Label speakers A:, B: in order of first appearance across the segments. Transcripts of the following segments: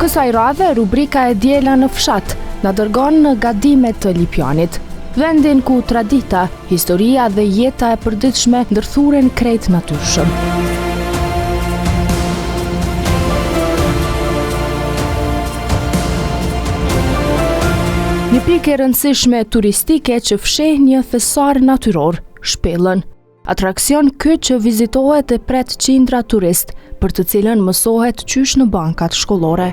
A: Kësaj radhe, rubrika e Diela në fshat na dërgon në gadimet të Lipjanit, vendin ku tradita, historia dhe jeta e përditshme ndërthuren krejt natyrshëm. Një pikë e rëndësishme turistike që fsheh një thesar natyror, shpellën. Atraksion ky që vizitohet e pret qindra turist, për të cilën mësohet qysh në bankat shkollore.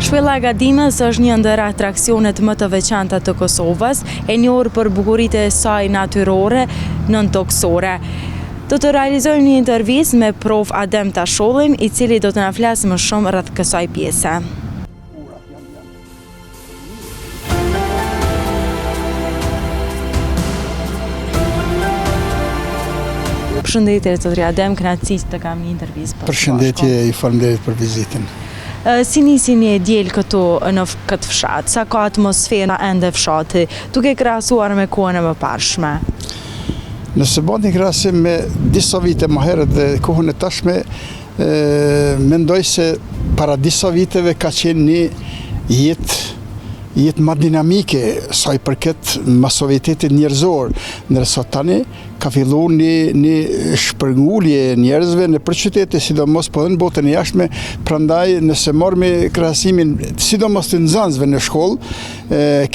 B: Shpella e Gadimës është një ndër atraksionet më të veçanta të Kosovës, e njohur për bukuritë e saj natyrore nëntoksore. Do të realizojmë një intervistë me prof Adem Tashollim, i cili do të na flasë më shumë rreth kësaj pjese. Përshëndetje zotëri Adem, kënaqësi të kam një intervistë.
C: Përshëndetje, ju falenderoj për vizitën.
B: Si nisi një diel këtu në këtë fshat? Sa ka atmosfera ende fshati, duke krahasuar me kohën e mëparshme?
C: Nëse bëni krahasim me disa vite më herët dhe kohën e tashme, mendoj se para disa viteve ka qenë një jetë më dinamike sa i përket masovitetit njerëzor, ndërsa tani ka filluar një shpërngulje e njerëzve në qytete, sidomos po edhe në botën e jashtme. Prandaj nëse marrë krahasimin sidomos të nxënësve në shkollë,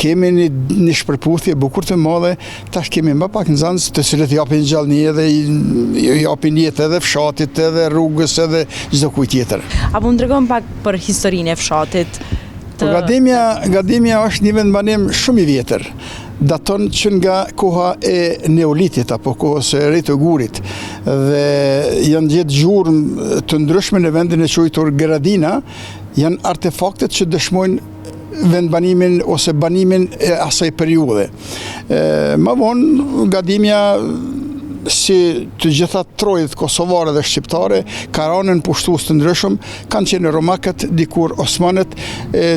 C: kemi një shpërputhje bukur të madhe. Tash kemi më pak nxënës të cilët japin gjallëni edhe japin jetë edhe fshatit, edhe rrugës, edhe çdo kujt tjetër.
B: Apo më tregon pak për historinë e fshatit?
C: Gadimja është një vendbanim shumë i vjetër. Daton që nga koha e neolitit apo kohës së re të gurit, dhe janë gjetë gjurmë të ndryshme në vendin e quajtur Gradina, janë artefaktet që dëshmojnë vendbanimin ose banimin e asaj periudhe. Më vonë Gadimja, si të gjitha trojët kosovare dhe shqiptare, ka rënë në pushtues të ndryshëm, kanë qenë romakët, dikur osmanët,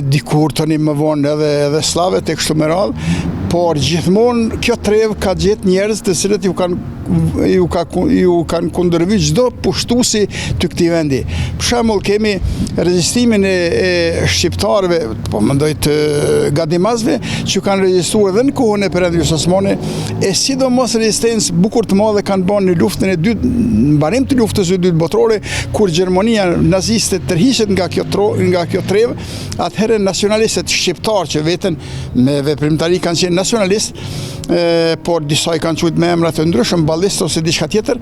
C: dikur tani më vonë edhe slavët e kështu me radhë, por gjithmonë kjo trevë ka gjetë njerëz të cilët ju kanë kundërvy çdo pushtuesi të këtij vendi. Për shembull, kemi rezistimin e shqiptarëve, po mendoj të gadimazëve, që kanë rezistuar edhe në kohën e Perëndimit Osmane, e sidomos rezistencë bukur të madhe kanë bërë në luftën e dytë, në mbarim të luftës së dytë botërore, kur Gjermania naziste tërhiqet nga kjo trevë. Atëherë nacionalistët shqiptar, që veten me veprimtari kanë qenë nacionalist, por disa i kanë quajtur me emra të ndryshëm, ballist ose diçka tjetër,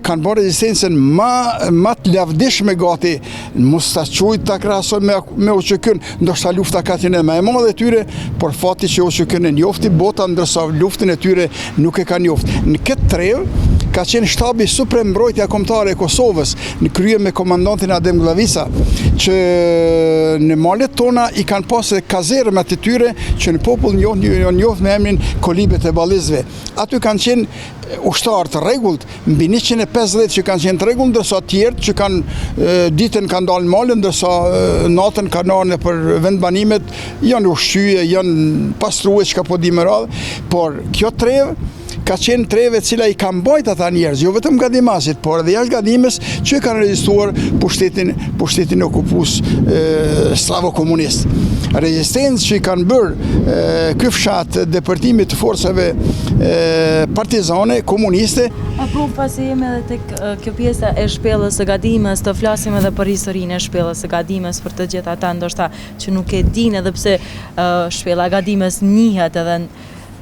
C: kanë bërë rezistencën më të lavdishme gati, mos ta quajt ta krahasoj me UÇK-n, ndoshta lufta ka qenë më e madhe e tyre, por fati që UÇK-n e njofti bota, ndërsa luftën e tyre nuk e kanë njoftë. Në këtë trevë ka qenë shtabi suprem mbrojtja kombëtare e Kosovës, në krye me komandantin Adem Glavisa, që në malet tona i kanë pasë kazermat e tyre që në popull njoft me emrin kolibet e ballizëve. Aty kanë qenë ushtarë të rregullt, mbi 150 që kanë qenë të rregullt, ndërsa tjerë që kanë ditën kanë dalë në malë, ndërsa natën kanë ardhur për vendbanimet, janë ushqyje, janë pastruar çka po di më radhë, por kjo trevë ka qenë treve cila i kanë bajt ata njerëz, jo vetëm Gadimazit, por edhe jashtë Gadimës, që kanë rezistuar pushtetin e okupues slavo-komunist. Rezistencë që i kanë bërë ky fshat depërtimit të forcave partizane, komuniste.
B: Apo pasi jemi edhe tek kjo pjesa e shpellës së Gadimës, të flasim edhe për historinë e shpellës së Gadimës për të gjithë ata ndoshta që nuk e dinë, edhe pse shpella e Gadimës njihet edhe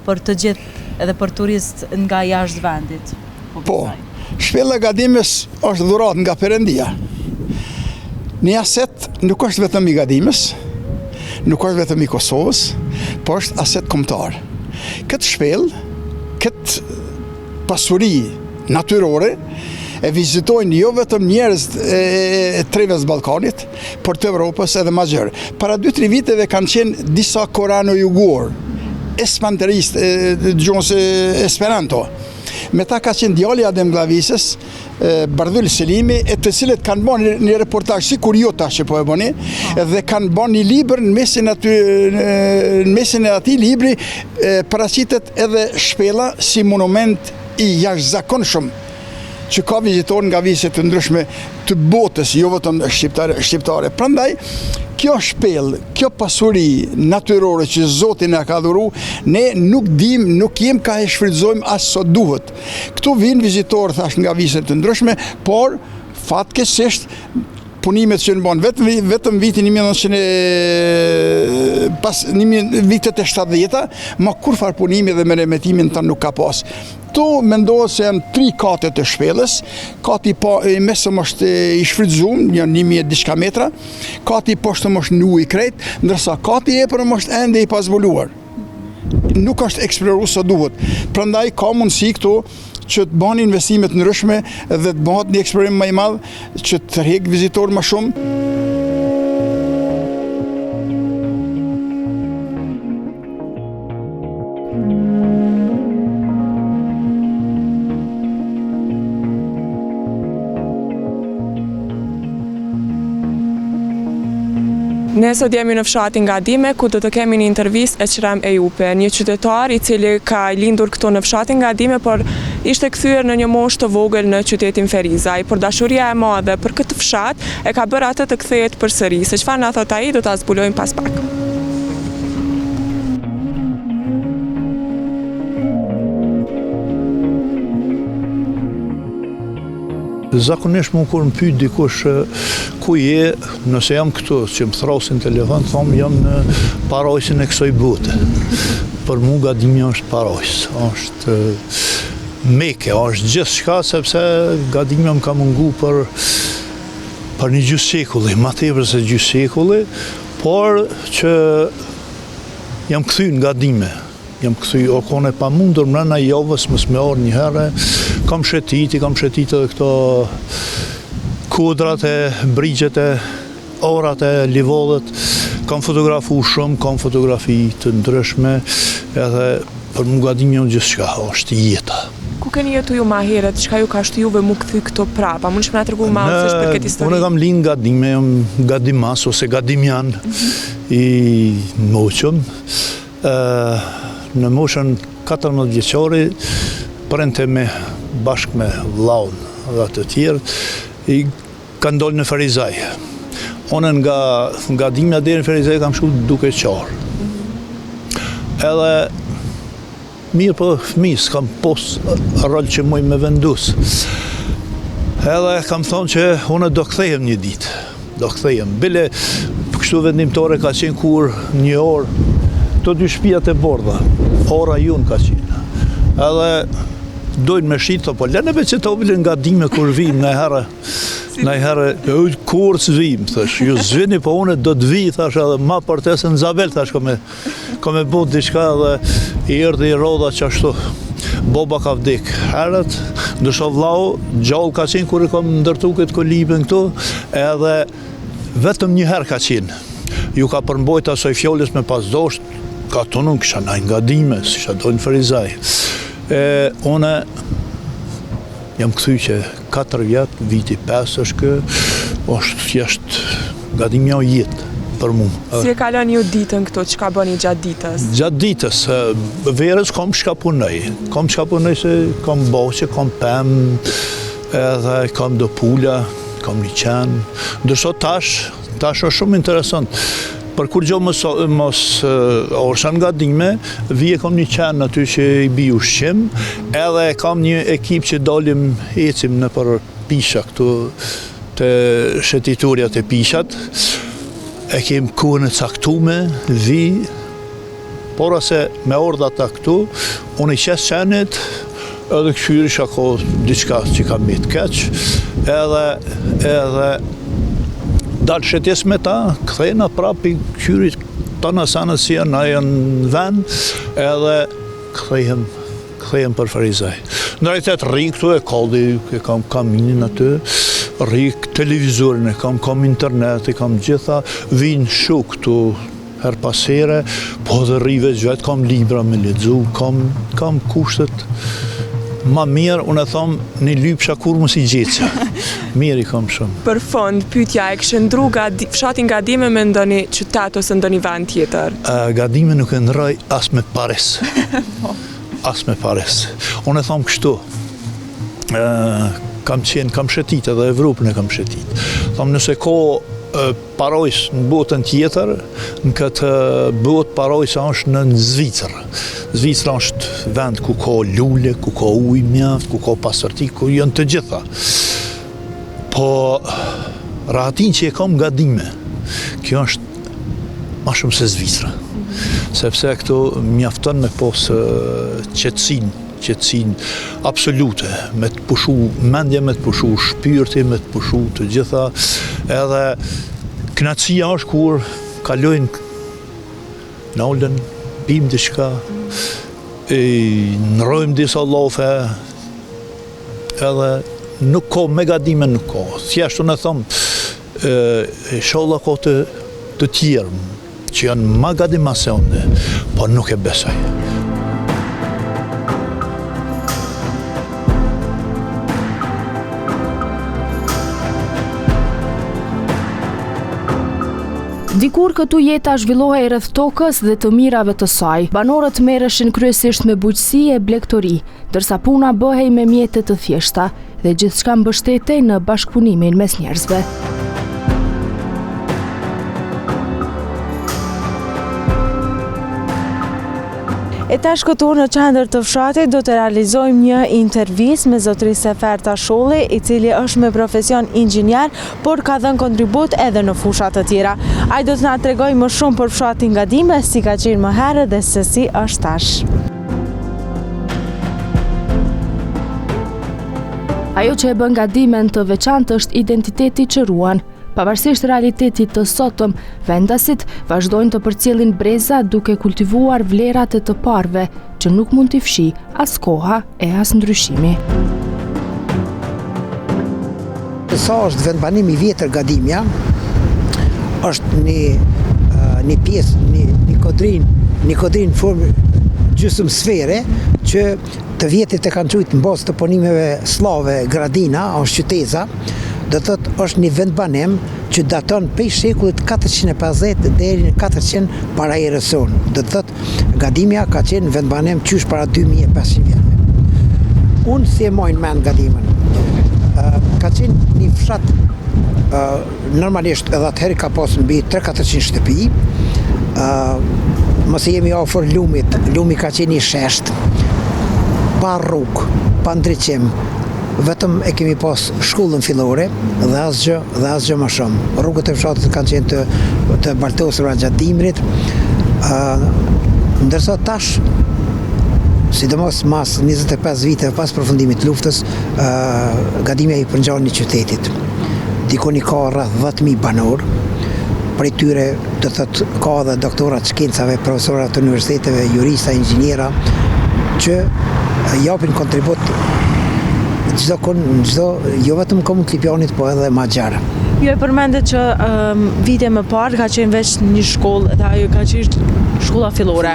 B: për të gjithë, edhe për turist nga jashtë vendit.
C: Po, shpella e Gadimës është dhuratë nga Perëndia. Një aset nuk është vetëm i Gadimës, nuk është vetëm i Kosovës, por është aset kombëtar. Këtë shpellë, këtë pasuri natyrore, e vizitojnë jo vetëm njerëz e trevës Ballkanit, por të Evropës edhe më gjerë. Para 2-3 viteve kanë qenë disa korano-jugor espanterist, gjuhës Esperanto. Me ta ka qenë djali Adem Glavisës, Bardhyl Selimi, e të cilët kanë bërë një reportazh si kur jo tash që po e bëni, dhe kanë bërë një libër në mesin e atij libri paraqitet edhe shpella si monument i jashtëzakonshëm që ka vizitorë nga vizë të ndryshme të botës, jo vetëm shqiptare. Prandaj, kjo shpellë, kjo pasuri natyrore që Zoti na ka dhuru, ne nuk jem ka e shfrytëzojmë as sa duhet. Këtu vinë vizitorë thash nga vizë të ndryshme, por fatkeqësisht punimet që në banë vetëm vitin 1900 pas vitet e 70-ta, ma kur farë punimi dhe me remetimin të nuk ka pas. Tu mendohet se janë 3 kate të shpellës, kati i mesëm është i shfrytëzuar, janë 1000 diçka metra, kati i poshtëm është në ujë krejt, ndërsa kati i epërm është ende i pazbuluar. Nuk është eksploruar sa duhet. Prandaj ka mundësi këtu që të bëhen investimet ndryshme dhe të bëhet një eksplorim më i madh që të tërheq vizitorë më shumë.
D: Ne sot jemi në fshatin Gadime, ku do të kemi një intervistë Ekrem Ejupi, një qytetar i cili ka lindur këtu në fshatin Gadime, por ishte kthyer në një moshë të vogël në qytetin Ferizaj. Por dashuria e madhe për këtë fshat e ka bërë atë të kthehet përsëri. Se çfarë na thot ai, do ta zbulojmë pas pak.
E: Zakonisht më kur më pyet dikush ku je, nëse jam këtu, që më throsin telefon, thom jam në parojsin e kësaj bote. Për mu Gadimi është parojs, është meke, është gjithçka, sepse Gadimi më ka mungu për një gjysmë shekulli, ma tepër se gjysmë shekulli, por që jam kthy në Gadime. Jam kthy o kone pa mundur mrena javës mos me orë një herë, kam shetit edhe këto kodrat e brigjet e orat e livollet, kam fotografu shumë, kam fotografi të ndryshme, edhe për mu Gadimi jam gjithçka, është jeta.
D: Ku keni jetu ju ma herët, çka ju ka shtu juve mu kthy këto prapa? Mund shme na tregu ma ose për këtë histori?
E: Unë kam lind Gadime, jam Gadimas ose Gadimian i moqëm. Në moshën 14 vjeçori, prente me bashkë me vllaun dhe të tjerë, i kanë dolë në Ferizaj. Unë nga Dimja deri në Ferizaj kam shku duke qarë. Edhe mirë për fëmijës, kam pos rol që muj me vendus. Edhe kam thonë që unë do kthehem një ditë. Do kthehem. Bile, kështu vendimtore ka qenë kur një orë, të 2 shtëpiat e bordha, ora jun ka qenë. Edhe dojnë me shqitë, po leneve që të obilin nga Dime kur vim, nëjherë, kur së vim, thash, ju zvini, po une do të vi, thash, edhe ma përtesën Zabel, thash, ka me bot diçka dhe i erdhi i rodha që ashtu, boba ka vdik. Herët, ndërsa vlau, gjallë ka qenë kur i kam ndërtu këtë kolibin këtu, edhe vetëm një herë ka qenë. Ju ka përmbojt asoj fjollis me pas dosht, ka të nuk kisha najnë nga Dime, si isha dojnë Ferizaj. Une jam kthy që 4 vjetë, viti 5 është kë, është thjesht Gadimja o jetë për mu.
D: Si e kalon ju ditën këto, që ka bëni gjatë ditës? Gjatë
E: ditës, verës kam shka punoj. Kam shka punoj se kam boqe, kam pem, edhe kam do pula, kam një qenë. Ndërso tash është shumë interesant. Për kur gjo mos orshan nga Dime, vije kam një qenë aty që i bi ushqim, edhe kam një ekip që dalim ecim në për pisha këtu të shetiturja të pishat, e kem kohën e caktume, vi, por ase me orda ta këtu, unë i qes qenit, edhe këshyri shako diçka që kam me të keq, edhe dalë shetjes me ta, kthejna prapi këshyrit të nësanës si janë në vend, edhe kthejhem për Ferizaj. Në realitet ri këtu e kaldi, e kam kaminin aty, ri televizorin, e kam internet, e kam gjitha, vinë shuk këtu, her pas here, po dhe rrive gjatë kam libra me lexu, kam kushtet ma mirë, unë e thom, një lypsha kur mos i gjeqa. Mirë i kam shumë.
D: Për fond, pyetja, e këshëndru fshatin Gadime me ndonjë qytet ose ndonjë vend tjetër?
E: Gadime nuk e ndroj as me pares. As me pares. Unë e thom kështu, kam shetit edhe Evropën e kam shetit. Thom nëse ko parojs në botën tjetër, në këtë botë parojs është në Zvicër. Zvicra është vend ku ka lule, ku ka ujë mjaft, ku ka pasërti, ku janë të gjitha. Po rahatin që e kam Gadime, kjo është ma shumë se Zvicra. Sepse këtu mjafton me posë qetësin absolute, me të pushu mendje, me të pushu shpirti, me të pushu të gjitha, edhe kënaqësia është kur kalojnë nolën, pim diçka, nërojmë disa lofe, edhe nuk ka me Gadime nuk ka. Thjesht unë e thom, sholla ka të tjerë, që janë ma Gadimasione, po nuk e besoj.
A: Dikur këtu jeta zhvillohej rreth tokës dhe të mirave të saj. Banorët merreshin kryesisht me bujqësi e blegtori, ndërsa puna bëhej me mjete të thjeshta dhe gjithçka mbështetej në bashkëpunimin mes njerëzve.
B: E tash këtu në qendër të fshatit do të realizojmë një intervistë me zotëri Seferta Sholli, i cili është me profesion inxhinier, por ka dhënë kontribut edhe në fusha të tjera. Ai do të na tregojë më shumë për fshatin Gadime, si ka qenë më herët dhe se si është tash.
A: Ajo që e bën Gadimen të veçantë është identiteti që ruan. Pavarësisht realitetit të sotëm, vendasit vazhdojnë të përcjellin breza duke kultivuar vlerat e të parëve, që nuk mund t'i fshi as koha e as ndryshimi.
F: Sa është vendbanimi i vjetër Gadimja, është një pjesë, një kodrin formë gjysmë sfere, që të vjetit e kanë qujtë në bazë të ponimeve slave Gradina, është qyteza, do të thotë është një vendbanim që daton prej shekullit 450 deri në 400 para erës sonë. Do të thotë Gadimja ka qenë vendbanim qysh para 2500 vjetëve. Unë si e mojnë mend Gadimen. Ka qenë një fshat normalisht edhe atëherë ka pasur mbi 300-400 shtëpi. Mos jemi afër lumit. Lumi ka qenë i shesht, pa rrugë, pa ndriçim. Vetëm e kemi pas shkollën fillore dhe asgjë më shumë. Rrugët e fshatit kanë qenë të baltosura gjatë dimrit, ndërsa tash, sidomos mas 25 vite pas përfundimit të luftës, Gadimja i përngjan një qytetit. Dikun i ka rreth 10.000 banor, prej tyre do thotë ka dhe doktorat shkencave, profesorat të universiteteve, jurista, inxhiniera, që japin kontribut jo vetëm komun Klipjanit, po edhe ma gjarë.
B: Ju e përmendet që vite më parë ka qenë veç një shkollë dhe ajo ka qenë shkolla fillore.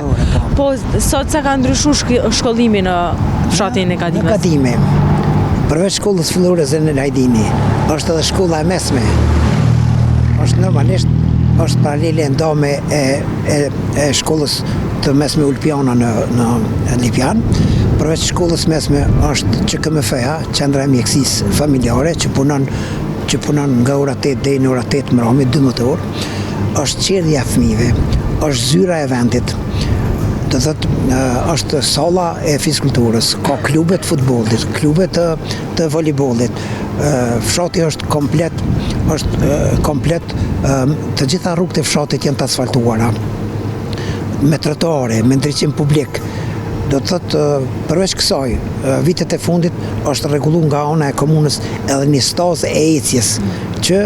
B: Po sot sa ka ndryshu shkollimi në fshatin e Gadimës?
F: Në Gadime, përveç shkollës fillore Zenel Hajdini, është edhe shkolla e mesme. Është normalisht, është paralele ndame e shkollës të mesme Ulpiana në Lipjan. Përveç shkollës mesme është QKMF-ja, Qendra e Mjekësisë Familjare, që punon nga ora 8 deri në ora 8 mbrëmje, 12 orë. Është qerdhja e fëmijëve, është zyra e vendit. Do thotë është salla e fizikulturës, ka klube të futbollit, klube të voleybollit. Fshati është komplet, të gjitha rrugët e fshatit janë të asfaltuara, me trottoare, me ndriçim publik. Do të thotë, përveç kësaj, vitet e fundit është rregulluar nga ana e komunës edhe një stazë e ecjes, që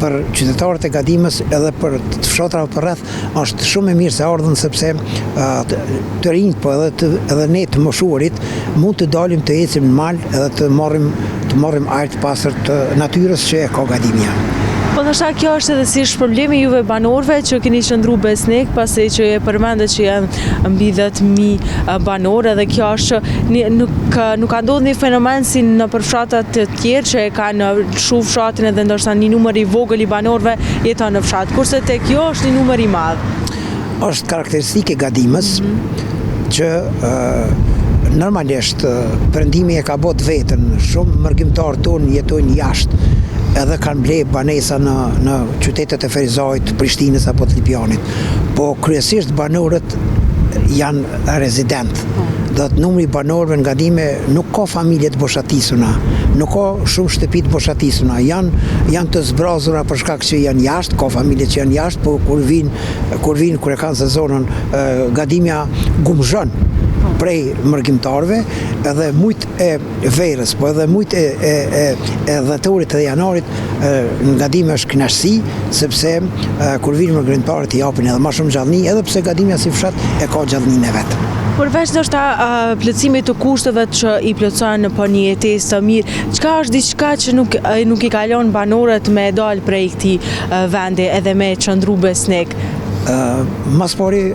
F: për qytetarët e Gadimës edhe për të fshatrave përreth është shumë e mirë se ardhën, sepse të rinjt, po edhe ne të moshuarit mund të dalim të ecim në mal edhe të marrim ajër të pastër të natyrës që e ka Gadimja.
B: Po Po ndoshta kjo është edhe si problemi juve banorëve që keni qëndru besnik, pasi që e përmendet që janë mbi 10.000 banorë, dhe kjo është nuk ka ndodhur një fenomen si në përfshatat të tjerë që e kanë shumë fshatin edhe ndoshta një numër i vogël i banorëve jeton në fshat, kurse tek kjo është një numër i madh.
F: Është karakteristike Gadimës që normalisht perëndimi e ka bot vetën, shumë mërgjimtarë tonë jetojnë jashtë, edhe kanë ble banesa në qytetet e Ferizajt, Prishtinës apo të Lipjanit, po kryesisht banorët janë rezident. Do të numri banorëve në Gadime nuk ka familje të boshatisuna, nuk ka shumë shtëpi të boshatisuna, janë të zbrazura për shkak që janë jashtë, ka familje që janë jashtë, po kur e kanë sezonën Gadimja gumzhon prej mërgjimtarve, edhe mujt e verës, po edhe mujt e dhetorit dhe janarit në Gadime është kënaqësi, sepse kur vinë mërgjimtarët i japin edhe ma shumë gjallëni, edhe pse Gadimja si fshat e ka gjallënin e vetë.
B: Përveç ndoshta plotësimit të kushteve që i plotësojnë për një jetesë të mirë, çka është diçka që nuk i kalon banorët me dal prej këtij vendi edhe me qëndru besnik?
F: Mas pari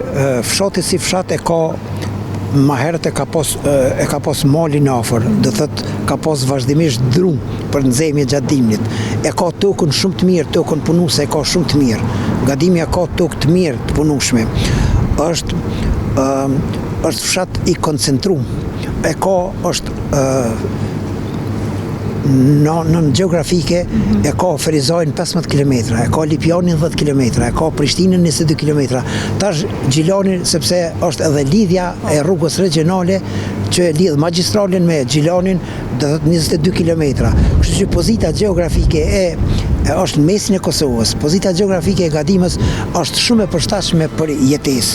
F: fshati si fshat e ka ma herët e ka pas malin afër, do thot ka pas vazhdimisht dru për nxemje gjatë dimnit. E ka tokën shumë të mirë, tokën punuese e ka shumë të mirë. Gadimja ka tokë të mirë të punueshme. Është fshat i koncentruar. Është në geografike e ka Ferizajin 15 km, e ka Lipjanin 10 km, e ka Prishtinën 22 km. Tash Gjilani, sepse është edhe lidhja e rrugës regionale që lidh magjistralin me Gjilanin, do të 22 km. Kështu që pozita geografike është në mesin e Kosovës. Pozita geografike e Gadimës është shumë e përshtatshme për jetesë.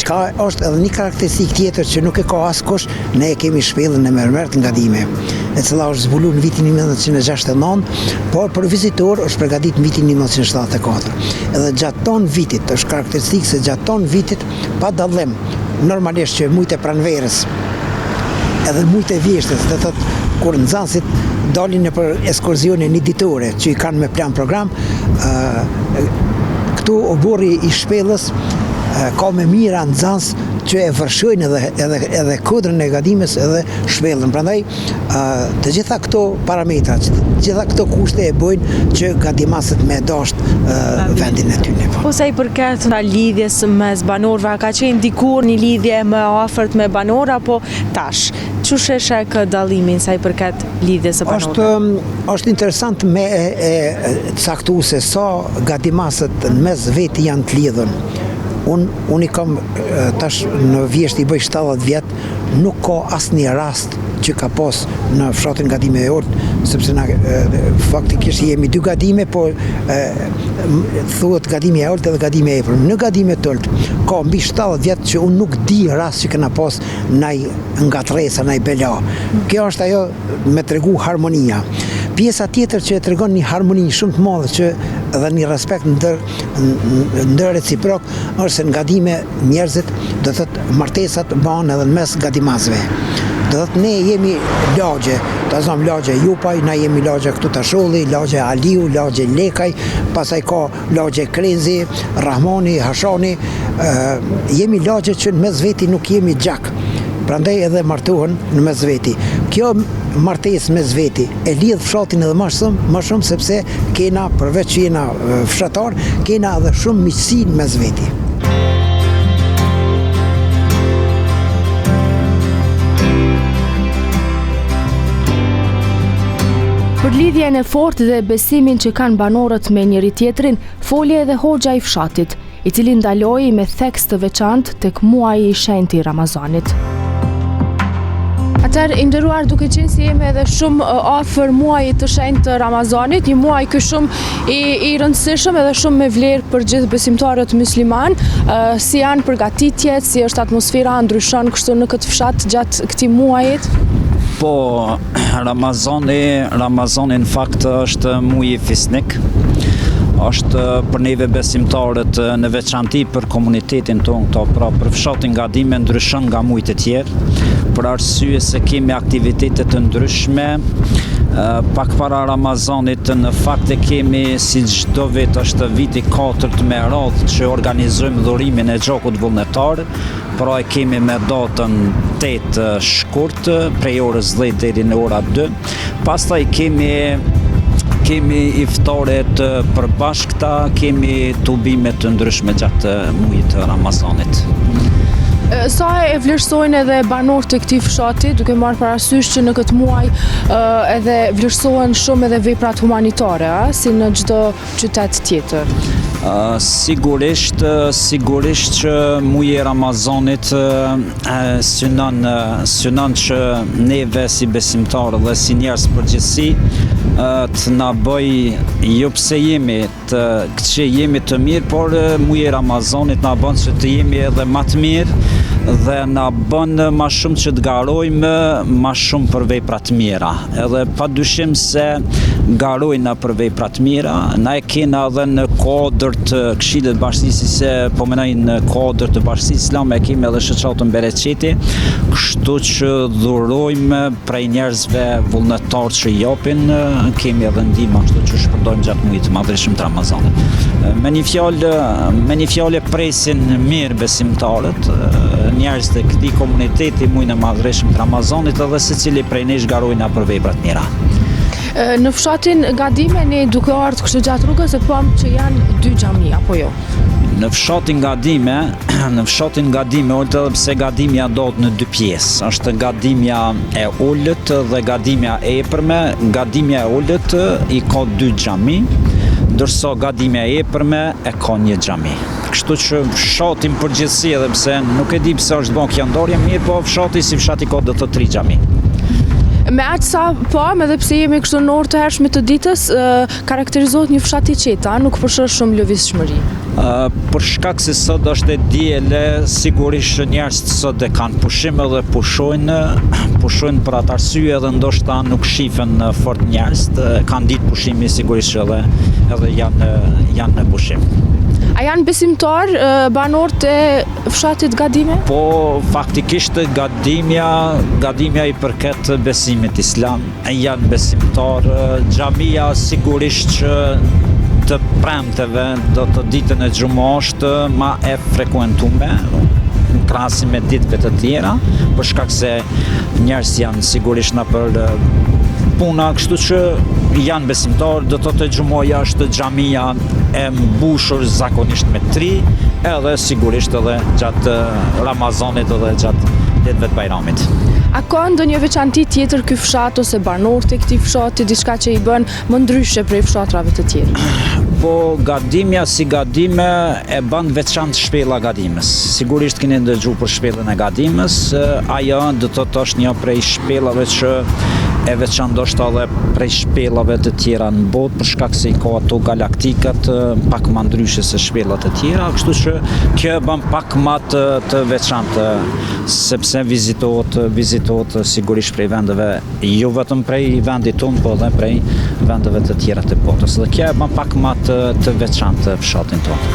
F: Çka është edhe një karakteristikë tjetër që nuk e ka askush, ne e kemi shpellën e Mermert në Gadime, e cila është zbuluar në vitin 1969, por për vizitor është përgatitur në vitin 1974. Edhe gjatë ton vitit është karakteristikë se gjatë ton vitit pa dallim, normalisht që mujt e pranverës edhe mujt e vjeshtës, do thotë kur nxënësit dalin në për ekskursione një ditore që i kanë me plan program, këtu oborri i shpellës ka me mira nxënës që e vërshojnë edhe kodrën e Gadimës edhe shpellën. Prandaj të gjitha këto parametra, të gjitha këto kushte e bojnë që gadimasët me dasht vendin e tyre.
B: Po sa i përket lidhjes mes banorëve, ka qenë dikur një lidhje më afërt me banor apo tash? Çu sheshe kë dallimin sa i përket lidhjes së banorëve?
F: Është interesant me caktuar se sa gadimasët në mes vetë janë të lidhur. Unë i kam tash në vjesht i bëj 70 vjet, nuk ka asnjë rast që ka pas në fshatin Gadime e Ort, sepse faktikisht jemi dy Gadime, po thuhet Gadime e Ort edhe Gadime e Epër. Në Gadime e Ort ka mbi 70 vjet që unë nuk di rast që kena pas ndaj ngatresa, ndaj bela. Kjo është ajo me tregu harmonia. Pjesa tjetër që e tregon një harmoni shumë të madhe që dhe një respekt ndër reciprok është se në Gadime njerëzit do thotë martesat banë edhe në mes gadimasve. Do thotë ne jemi lagje, ta zëm lagje Jupaj, na jemi lagje këtu Tasholli, lagje Aliu, lagje Lekaj, pastaj ka lagje Krenzi, Rahmani, Hashani, jemi lagje që në mes veti nuk jemi gjak. Prandaj edhe martohen në mes veti. Kjo martesë mes veti e lidh fshatin edhe më shumë sepse kena përveç që jena fshatar, kena edhe shumë miqësi mes veti.
A: Për lidhjen e fortë dhe besimin që kanë banorët me njëri tjetrin, foli edhe hoxha i fshatit, i cili ndaloi me tekst të veçantë tek muaji i shenjtë i Ramazanit. Atëherë, i nderuar, duke qenë se jemi edhe shumë afër muajit të shenjtë të Ramazanit, një muaj që shumë i rëndësishëm edhe shumë me vlerë për gjithë besimtarët musliman, si janë përgatitjet, si është atmosfera, ndryshon kështu në këtë fshat gjatë këtij muajit?
G: Po, Ramazani në fakt është muaji fisnik. Është për neve besimtarët në veçanti për komunitetin tonë, pra për fshatin Gadime ndryshon nga mujt e tjerë. për arsye se kemi aktivitete të ndryshme. Pak para Ramazanit në fakt e kemi, si çdo vit, është viti 4 me radhë që organizojmë dhurimin e gjakut vullnetar, pra e kemi me datën 8 shkurt, prej orës 10 deri në ora 2. Pastaj kemi iftare të përbashkëta, kemi tubime të ndryshme gjatë muajit të Ramazanit.
A: Sa e vlerësojnë edhe banorët të këtij fshati, duke marrë parasysh që në këtë muaj edhe vlerësohen shumë edhe veprat humanitare, si në çdo qytet tjetër?
G: Sigurisht që muaji i Ramazanit synon që neve si besimtarë dhe si njerëz përgjithësi të na bëj jo pse jemi të mirë, por muaji i Ramazanit na bën që të jemi edhe më të mirë dhe na bën ma shumë që të garojmë ma shumë për vepra të mira. Edhe padyshim se garojna për vepra të mira, na e kena edhe në kuadër të Këshillit të Bashkisë, se po mendoj në kuadër të Bashkisë Islame kemi edhe shoqatën Bereqeti, kështu që dhurojmë prej njerëzve vullnetar që japin, kemi edhe ndihmë kështu që shpërndojmë gjatë muajit të madhëshëm të Ramazanit. Me një fjalë presin mirë besimtarët, njerëz të këtij komuniteti muajin e madhëshëm të Ramazanit, edhe secili prej nesh garojna për vepra të mira.
A: Në fshatin Gadime ne duke ardhur kështu gjatë rrugës e pam që janë 2 xhami, apo jo?
G: Në fshatin Gadime, edhe pse Gadimja ndodhet në 2 pjesë. Është Gadimja e Ulët dhe Gadimja e Epërme. Gadimja e Ulët i ka 2 xhami, ndërsa Gadimja e Epërme e ka 1 xhami. Kështu që fshatin përgjithësi, edhe pse nuk e di pse është bën kjo ndarje mirë, po fshati si fshati ka do të 3 xhami.
A: Me aq sa pam, edhe pse jemi kështu në orë të hershme të ditës, karakterizohet një fshat i qetë, nuk përshon shumë lëvizshmëri.
G: Për shkak se sot është e diele, sigurisht që njerëzit sot e kanë pushim edhe pushojnë për atë arsye edhe ndoshta nuk shifen fort njerëz, kanë ditë pushimi sigurisht që edhe janë në pushim.
A: A janë besimtar banorët e fshatit Gadime?
G: Po, faktikisht Gadimja i përket besimit islam, janë besimtar. Xhamia sigurisht që të premteve, do të ditën e xumës është ma e frekuentume, në krahasim me ditëve të tjera, për shkak se njerëz janë sigurisht na për puna, kështu që janë besimtar. Do të thotë xhumoja është xhamia e mbushur zakonisht me 3, edhe sigurisht edhe gjatë Ramazanit edhe gjatë ditëve të Bajramit.
A: A ka ndonjë veçanti tjetër ky fshat ose banorët e këtij fshati, diçka që i bën më ndryshe prej fshatrave të tjerë?
G: Po, Gadimja si Gadime e bën veçantë shpella Gadimës. Sigurisht keni dëgjuar për shpellën e Gadimës, ajo do të thotë është një prej shpellave që e veçantë ndoshta edhe prej shpellave të tjera në botë, për shkak se i ka ato galaktikat pak më ndryshe se shpellat e tjera, kështu që kjo bën pak më të veçantë, sepse vizitohet sigurisht prej vendeve, jo vetëm prej vendit tonë, po edhe prej vendeve të tjera të botës. Dhe kjo bën pak më të veçantë fshatin tonë.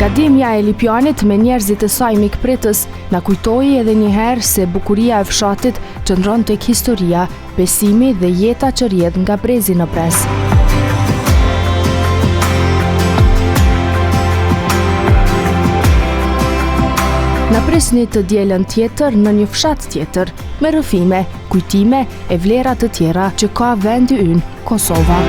A: Gadimja e Lipjanit me njerëzit e saj mikpritës na kujtoi edhe një herë se bukuria e fshatit qëndron tek historia, besimi dhe jeta që rrjedh nga brezi në pres. Na prisni të dielën tjetër në një fshat tjetër, me rrëfime, kujtime e vlera të tjera që ka vendi ynë, Kosova.